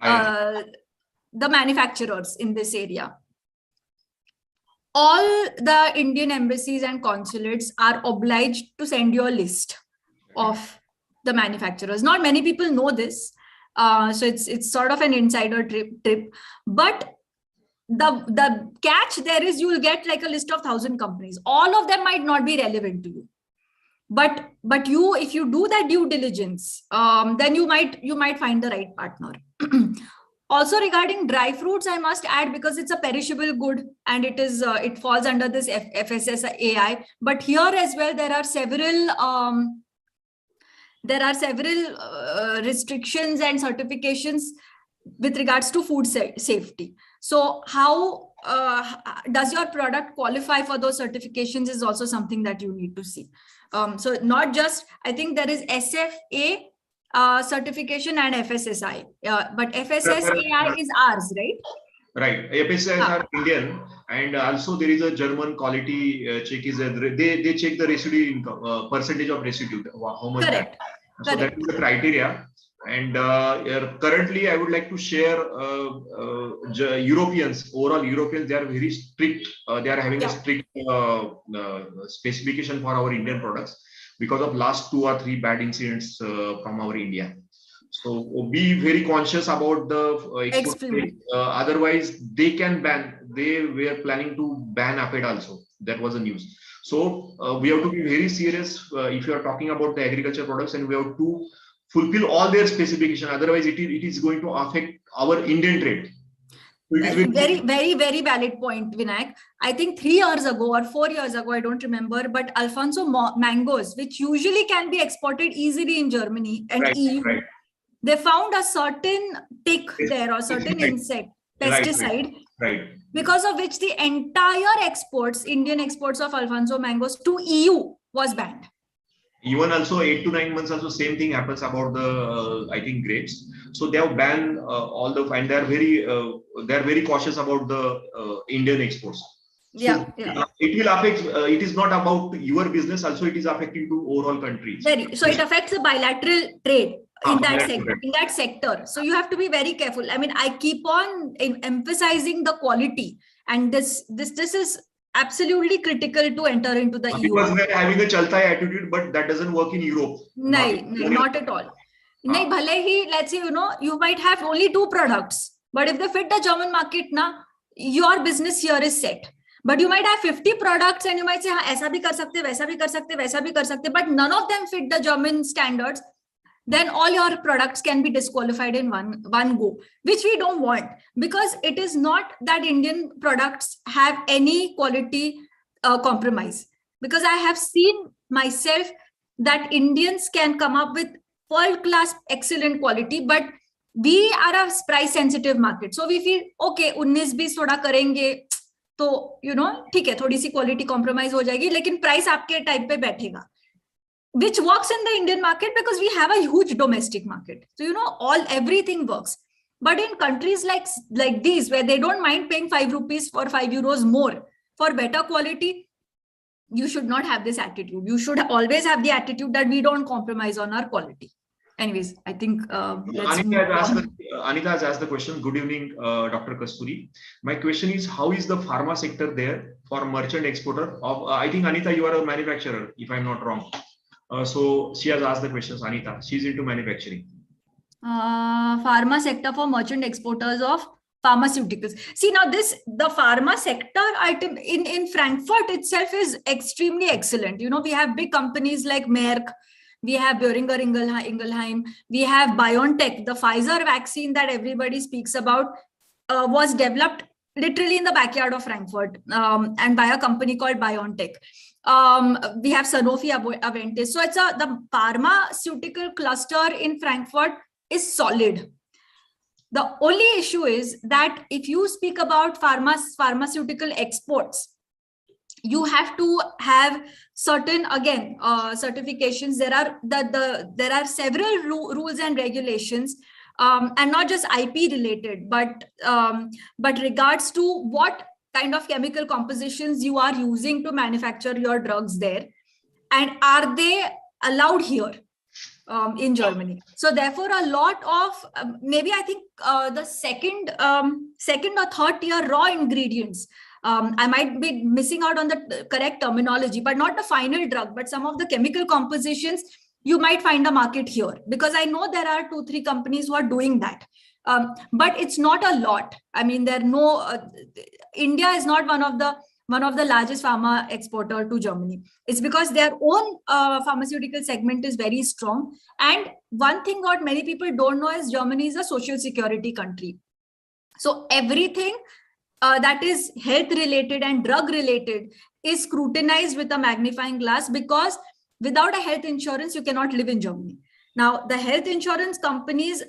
the manufacturers in this area? All the Indian embassies and consulates are obliged to send you a list of the manufacturers. Not many people know this. So it's sort of an insider tip. But the catch there is you will get like a list of 1,000 companies. All of them might not be relevant to you. But if you do that due diligence, then you might find the right partner. Also regarding dry fruits, I must add, because it's a perishable good and it falls under this FSSAI. But here as well, there are several restrictions and certifications with regards to food safety. So how does your product qualify for those certifications is also something that you need to see. So not just, I think there is SFA certification and FSSI, but FSSAI is ours, right? Right. FSSAI are Indian, and also there is a German quality check. They check the residue income, percentage of residue, how much. Correct. So that is the criteria. And currently, I would like to share Europeans. Overall, Europeans, they are very strict. They are having a strict specification for our Indian products because of last 2 or 3 bad incidents from our India. So be very conscious about the export. Otherwise, they can ban. They were planning to ban APEDA also. That was the news. So we have to be very serious if you are talking about the agriculture products, and we have to fulfill all their specification. Otherwise, it is going to affect our Indian trade. So very, very, very valid point, Vinayak. I think 3 years ago or 4 years ago, I don't remember, but Alfonso mangoes, which usually can be exported easily in Germany and EU, they found a certain tick there or certain insect, pesticide, because of which the entire Indian exports of Alfonso mangoes to EU was banned. Even also 8 to 9 months also same thing happens about the I think grapes. So they have banned all the, and they are very cautious about the Indian exports. So it will affect. It is not about your business. Also, it is affecting to overall countries. So it affects the bilateral trade in that sector. So you have to be very careful. I mean, I keep on emphasizing the quality, and this is absolutely critical to enter into the EU. Because we are having a chaltai attitude, but that doesn't work in Europe. Not at all. Let's say, you might have only 2 products, but if they fit the German market, your business here is set. But you might have 50 products and you might say, aisa bhi kar sakte, waisa bhi kar sakte, waisa bhi kar sakte, but none of them fit the German standards. then all your products can be disqualified in one go, which we don't want, because it is not that Indian products have any quality compromise. Because I have seen myself that Indians can come up with world-class excellent quality, but we are a price sensitive market. So we feel, okay, 19-20 थोड़ा करेंगे तो ठीक है, थोड़ी सी quality compromise हो जाएगी, लेकिन price आपके टाइप पे बैठेगा, which works in the Indian market because we have a huge domestic market. So everything works. But in countries like these, where they don't mind paying 5 rupees or 5 euros more for better quality, you should not have this attitude. You should always have the attitude that we don't compromise on our quality. Anyways, I think Anita has asked the question. Good evening, Dr. Kasturi. My question is, how is the pharma sector there for merchant exporter? I think, Anita, you are a manufacturer, if I'm not wrong. So she has asked the questions, Anita. She's into manufacturing. Pharma sector for merchant exporters of pharmaceuticals. See, now the pharma sector item in Frankfurt itself is extremely excellent. We have big companies like Merck, we have Boehringer Ingelheim, we have BioNTech. The Pfizer vaccine that everybody speaks about was developed literally in the backyard of Frankfurt and by a company called BioNTech. We have Sanofi Aventis. So the pharmaceutical cluster in Frankfurt is solid. The only issue is that if you speak about pharmaceutical exports, you have to have certain, again, certifications. There are several rules and regulations, and not just IP related, but regards to what kind of chemical compositions you are using to manufacture your drugs there, and are they allowed here in Germany. So therefore, a lot of maybe I think the second or third tier raw ingredients, I might be missing out on the correct terminology, but not the final drug, but some of the chemical compositions, you might find a market here, because I know there are 2-3 companies who are doing that. But it's not a lot. I mean, India is not one of the largest pharma exporter to Germany. It's because their own pharmaceutical segment is very strong. And one thing what many people don't know is Germany is a social security country. So everything that is health related and drug related is scrutinized with a magnifying glass, because without a health insurance, you cannot live in Germany. Now, the health insurance companies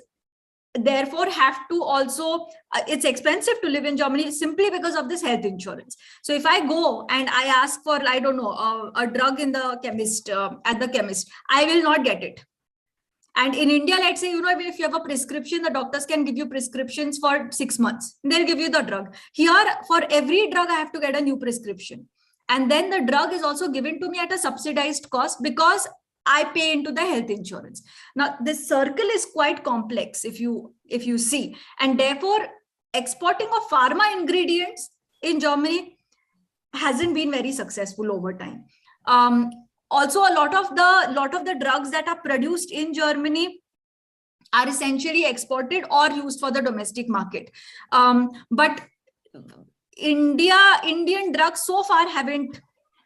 therefore have to also, it's expensive to live in Germany simply because of this health insurance. So if I go and I ask for, I don't know, a drug in the chemist, at the chemist, I will not get it. And in India, let's say, if you have a prescription, the doctors can give you prescriptions for 6 months. They'll give you the drug. Here, for every drug, I have to get a new prescription. And then the drug is also given to me at a subsidized cost because I pay into the health insurance. Now, this circle is quite complex if you see. And therefore, exporting of pharma ingredients in Germany hasn't been very successful over time. Also, a lot of the drugs that are produced in Germany are essentially exported or used for the domestic market. But Indian drugs so far haven't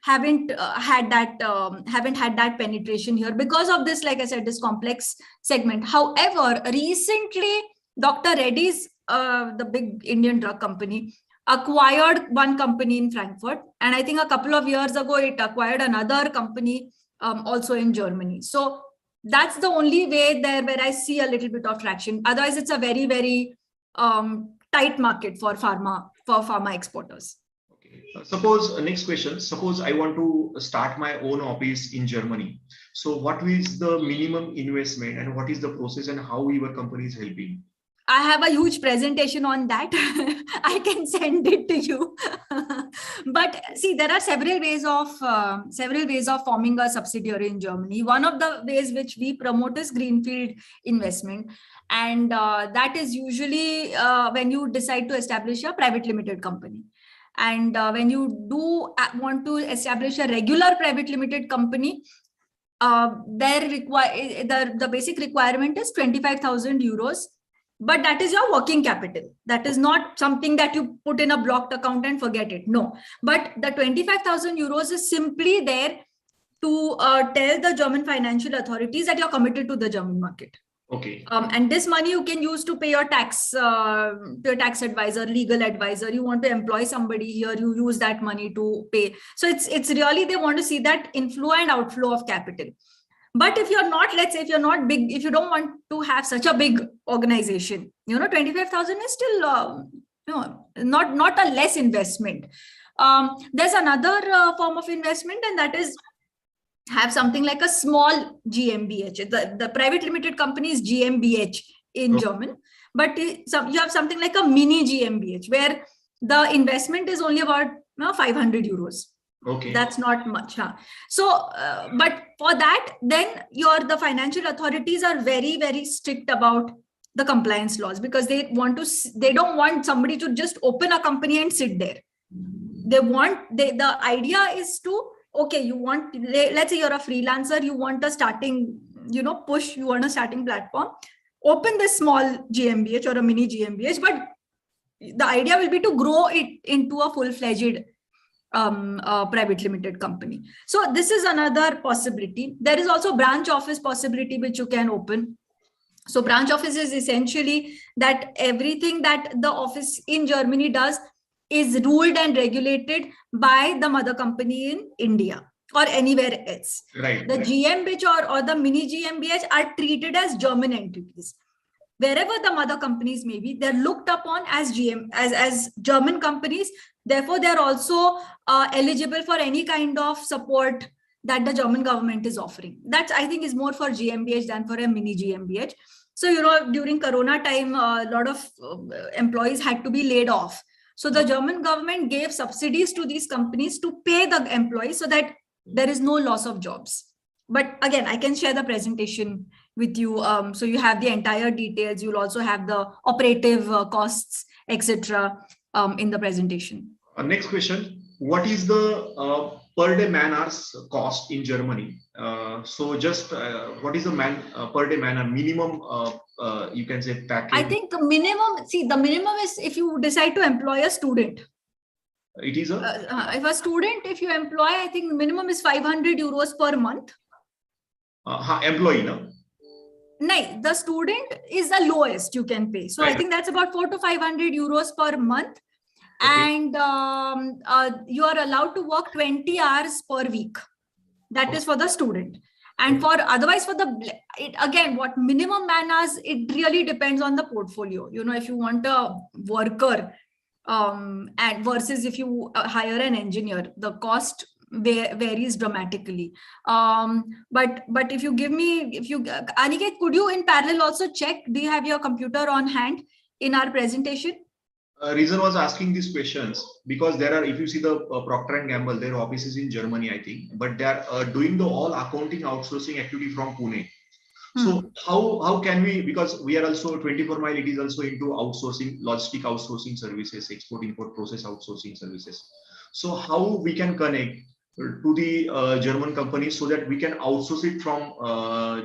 had that penetration here because of this, like I said, this complex segment. However, recently, Dr. Reddy's, the big Indian drug company, acquired one company in Frankfurt, and I think a couple of years ago it acquired another company also in Germany. So that's the only way there where I see a little bit of traction. Otherwise, it's a very, very tight market for pharma exporters. Okay. Suppose next question. Suppose I want to start my own office in Germany. So what is the minimum investment and what is the process and how your company is helping? I have a huge presentation on that. I can send it to you. But see, there are several ways of forming a subsidiary in Germany. One of the ways which we promote is greenfield investment, and that is usually when you decide to establish a private limited company. And when you do want to establish a regular private limited company, the basic requirement is 25,000 euros. But that is your working capital. That is not something that you put in a blocked account and forget it. No. But the 25,000 euros is simply there to tell the German financial authorities that you're committed to the German market. Okay. And this money you can use to pay your tax, to your tax advisor, legal advisor. You want to employ somebody here, you use that money to pay. So it's really, they want to see that inflow and outflow of capital. But if you're not, let's say if you're not big, if you don't want to have such a big organization, 25,000 is still, not a less investment. There's another form of investment, and that is have something like a small GmbH. The private limited company is GmbH in German, but you have something like a mini GmbH where the investment is only about 500 euros. Okay. That's not much. So, but for that, then the financial authorities are very, very strict about the compliance laws, because they don't want somebody to just open a company and sit there. The idea is to, okay, let's say you're a freelancer, you want a starting, push, you want a starting platform, open this small GmbH or a mini GmbH, but the idea will be to grow it into a full-fledged private limited company. So this is another possibility. There is also branch office possibility which you can open. So branch office is essentially that everything that the office in Germany does is ruled and regulated by the mother company in India or anywhere else. Right. The GmbH or the mini GmbH are treated as German entities. Wherever the mother companies may be, they're looked upon as German companies. Therefore, they're also eligible for any kind of support that the German government is offering. That, I think, is more for GmbH than for a mini GmbH. So, during Corona time, a lot of employees had to be laid off. So the German government gave subsidies to these companies to pay the employees so that there is no loss of jobs. But again, I can share the presentation with you. So you have the entire details. You'll also have the operative costs, etc. In the presentation. Next question. What is the per day man hours cost in Germany? So just what is the per day man hour minimum, you can say, package? I think the minimum is if you decide to employ a student. It is if a student, if you employ, I think the minimum is 500 euros per month. Employee, no? No, the student is the lowest you can pay. So right. I think that's about 400 to 500 euros per month. Okay. And you are allowed to work 20 hours per week. That is for the student. And for otherwise for again, what minimum man hours, it really depends on the portfolio. If you want a worker and versus if you hire an engineer, the cost varies dramatically. But if you Aniket, could you in parallel also check, do you have your computer on hand in our presentation? Reason was asking these questions because there are, if you see the Procter & Gamble, their offices in Germany, I think, but they are doing the all accounting outsourcing activity from Pune. So how can we, because we are also 24 Mile, it is also into outsourcing, logistic outsourcing services, export import process outsourcing services. So how we can connect to the German companies so that we can outsource it from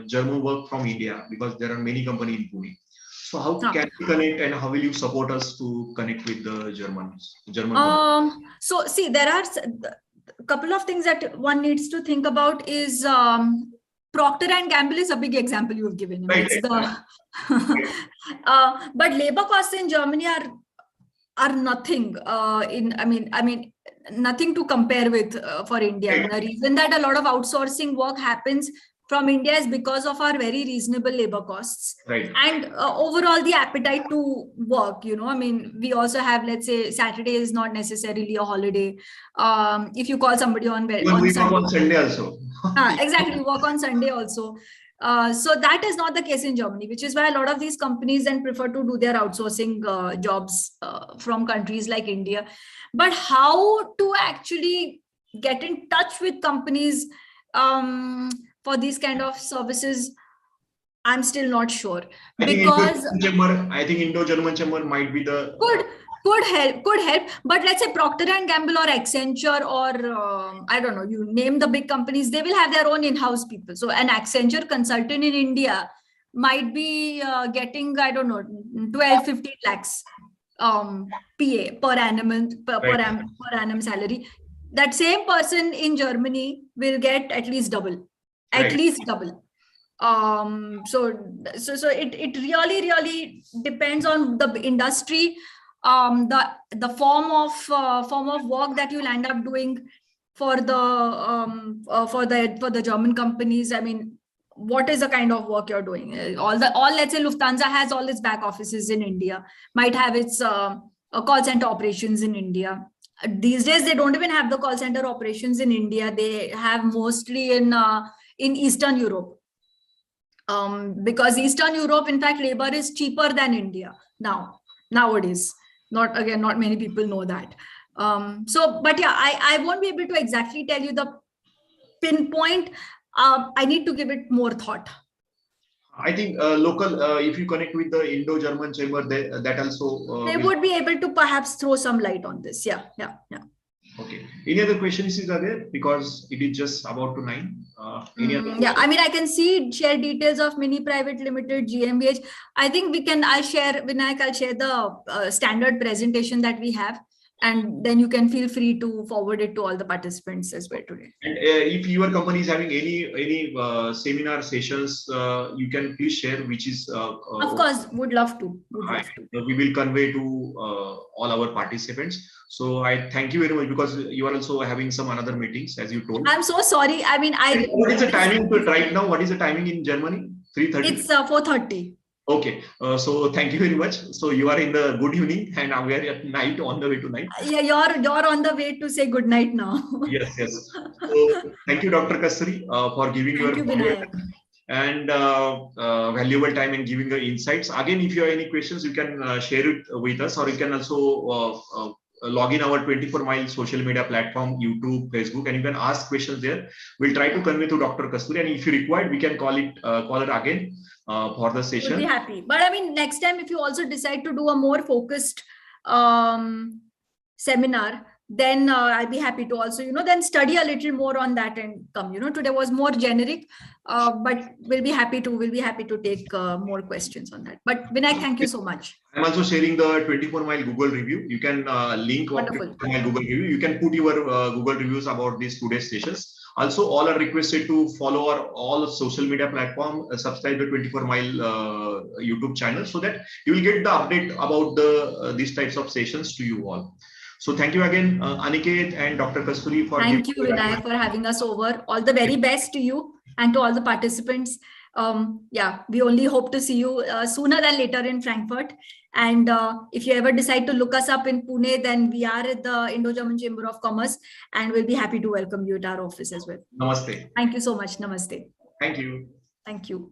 German work from India, because there are many companies in Pune. So how can we connect, and how will you support us to connect with the German so see, there are a couple of things that one needs to think about is Procter & Gamble is a big example you've given. Right. But labor costs in Germany are nothing nothing to compare with for India. Right. The reason that a lot of outsourcing work happens from India is because of our very reasonable labor costs. Right. And overall the appetite to work, we also have, let's say, Saturday is not necessarily a holiday. If you call somebody on Sunday. We work on Sunday also. Exactly, we work on Sunday also. So that is not the case in Germany, which is why a lot of these companies then prefer to do their outsourcing jobs from countries like India. But how to actually get in touch with companies for these kind of services, I'm still not sure. Because I think Indo-German Chamber might be the could help. But let's say Procter & Gamble or Accenture or I don't know, you name the big companies, they will have their own in-house people. So an Accenture consultant in India might be getting, I don't know, 12-15 lakhs PA per annum salary. that same person in Germany will get at least double, at least double. So it really depends on the industry, the form of work that you'll end up doing for the German companies. I mean, what is the kind of work you're doing? Let's say Lufthansa has all its back offices in India, might have its call center operations in India. These days they don't even have the call center operations in India. They have mostly in Eastern Europe. Because Eastern Europe, in fact, labor is cheaper than India nowadays. Not many people know that. But yeah, I won't be able to exactly tell you the pinpoint. I need to give it more thought. I think local, if you connect with the Indo-German chamber, that also they would be able to perhaps throw some light on this. Yeah. Okay. Any other questions are there? Because it is just about to 9. Any other yeah, I mean, I can share details of Mini Private Limited, GmbH. I think I'll share, Vinayak, I'll share the standard presentation that we have. And then you can feel free to forward it to all the participants as well today. And if your company is having any seminar sessions, you can please share, which is of course, would love to. We will convey to all our participants. So I thank you very much, because you are also having some another meetings, as you told. I'm so sorry. I mean, what is the timing right now? What is the timing in Germany? 3:30. It's 4:30. Okay, so thank you very much. So you are in the good evening, and we are at night, on the way to night. Yeah, you're on the way to say good night now. Yes. So thank you, Dr. Kasturi, for giving your and valuable time and giving the insights. Again, if you have any questions, you can share it with us, or you can also log in our 24-mile social media platform, YouTube, Facebook, and you can ask questions there. We'll try to convey to Dr. Kasturi, and if you required, we can call her again for the session. We'll be happy. But I mean, next time, if you also decide to do a more focused seminar, then I'll be happy to also, then study a little more on that and come. Today was more generic, but we'll be happy to take more questions on that. But Vinayak, thank you so much. I'm also sharing the 24-mile Google review. You can link of 24-mile Google review. You can put your Google reviews about these today's sessions. Also, all are requested to follow our all social media platform, subscribe to 24-mile YouTube channel, so that you will get the update about these types of sessions to you all. So thank you again, Aniket and Dr. Kasturi, for thank you, Vinayak, for having us over. All the very best to you and to all the participants. Yeah, we only hope to see you sooner than later in Frankfurt. And if you ever decide to look us up in Pune, then we are at the Indo-German Chamber of Commerce, and we'll be happy to welcome you at our office as well. Namaste. Thank you so much. Namaste. Thank you. Thank you.